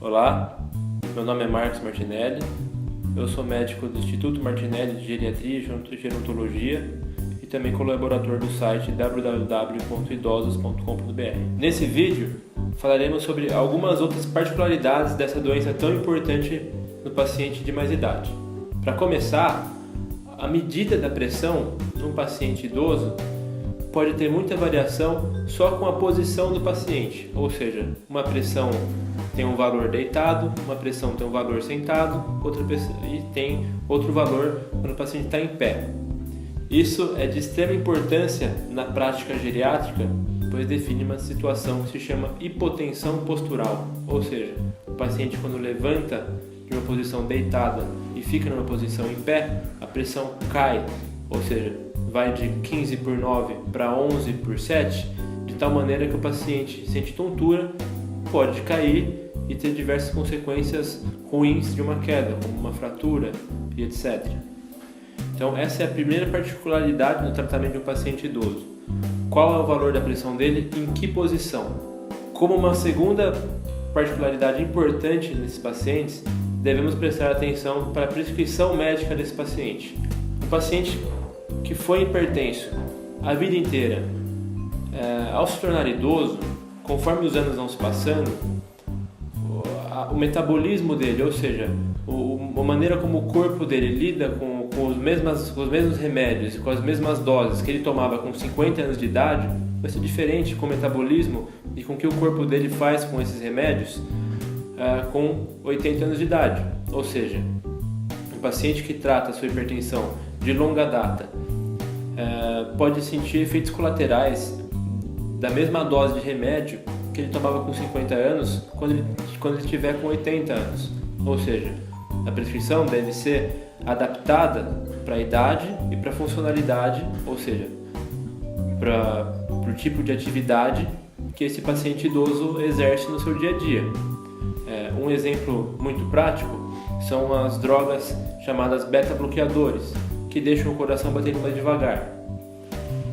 Olá, meu nome é Marcos Martinelli, eu sou médico do Instituto Martinelli de Geriatria e Gerontologia e também colaborador do site www.idosos.com.br. Nesse vídeo falaremos sobre algumas outras particularidades dessa doença tão importante no paciente de mais idade. Para começar, a medida da pressão num paciente idoso pode ter muita variação só com a posição do paciente, ou seja, uma pressão tem um valor deitado, uma pressão tem um valor sentado, e tem outro valor quando o paciente está em pé. Isso é de extrema importância na prática geriátrica, pois define uma situação que se chama hipotensão postural, ou seja, o paciente quando levanta de uma posição deitada e fica numa posição em pé, a pressão cai, ou seja, vai de 15/9 para 11/7, de tal maneira que o paciente sente tontura, pode cair e ter diversas consequências ruins de uma queda, como uma fratura e etc. Então essa é a primeira particularidade no tratamento de um paciente idoso. Qual é o valor da pressão dele? Em que posição? Como uma segunda particularidade importante nesses pacientes, devemos prestar atenção para a prescrição médica desse paciente. O paciente que foi hipertenso a vida inteira, ao se tornar idoso, conforme os anos vão se passando, o metabolismo dele, ou seja, a maneira como o corpo dele lida com os mesmos remédios e com as mesmas doses que ele tomava com 50 anos de idade, vai ser diferente com o metabolismo e com o que o corpo dele faz com esses remédios com 80 anos de idade. Ou seja, um paciente que trata a sua hipertensão de longa data pode sentir efeitos colaterais da mesma dose de remédio que ele tomava com 50 anos quando ele estiver com 80 anos. Ou seja, a prescrição deve ser adaptada para a idade e para a funcionalidade, ou seja, para o tipo de atividade que esse paciente idoso exerce no seu dia a dia. Um exemplo muito prático são as drogas chamadas beta-bloqueadores, que deixam o coração batendo mais devagar.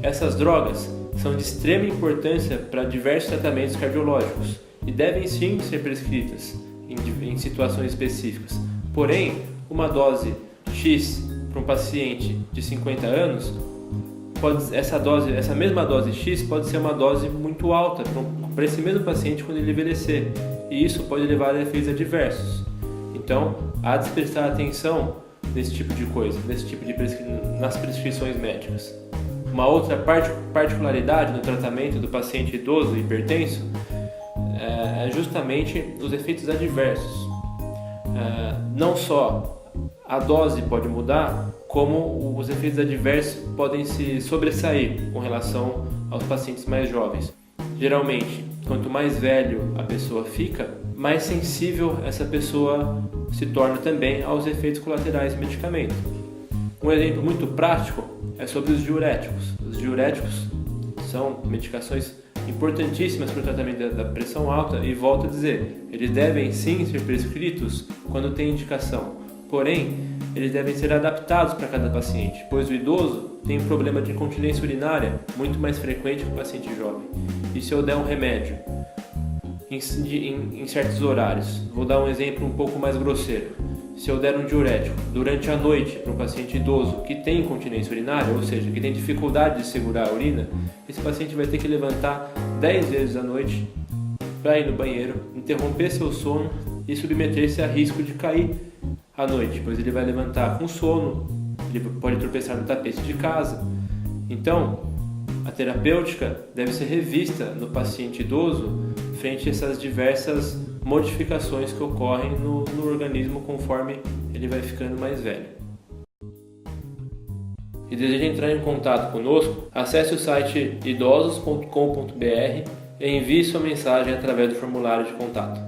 Essas drogas são de extrema importância para diversos tratamentos cardiológicos e devem sim ser prescritas em situações específicas. Porém, uma dose X para um paciente de 50 anos, essa mesma dose X pode ser uma dose muito alta para esse mesmo paciente quando ele envelhecer, e isso pode levar a efeitos adversos. Então, há de se prestar atenção nesse tipo de coisa, nas prescrições médicas. Uma outra particularidade no tratamento do paciente idoso e hipertenso é justamente os efeitos adversos. Não só a dose pode mudar, como os efeitos adversos podem se sobressair com relação aos pacientes mais jovens. Geralmente, quanto mais velho a pessoa fica, mais sensível essa pessoa se torna também aos efeitos colaterais do medicamento. Um exemplo muito prático é sobre os diuréticos. Os diuréticos são medicações importantíssimas para o tratamento da pressão alta e, volto a dizer, eles devem sim ser prescritos quando tem indicação. Porém, eles devem ser adaptados para cada paciente, pois o idoso tem um problema de incontinência urinária muito mais frequente que o paciente jovem. E se eu der um remédio em certos horários, vou dar um exemplo um pouco mais grosseiro. Se eu der um diurético durante a noite para um paciente idoso que tem incontinência urinária, ou seja, que tem dificuldade de segurar a urina, esse paciente vai ter que levantar 10 vezes à noite para ir no banheiro, interromper seu sono e submeter-se a risco de cair à noite, pois ele vai levantar com sono, ele pode tropeçar no tapete de casa. Então, a terapêutica deve ser revista no paciente idoso frente a essas diversas modificações que ocorrem no organismo conforme ele vai ficando mais velho. Se deseja entrar em contato conosco, acesse o site idosos.com.br e envie sua mensagem através do formulário de contato.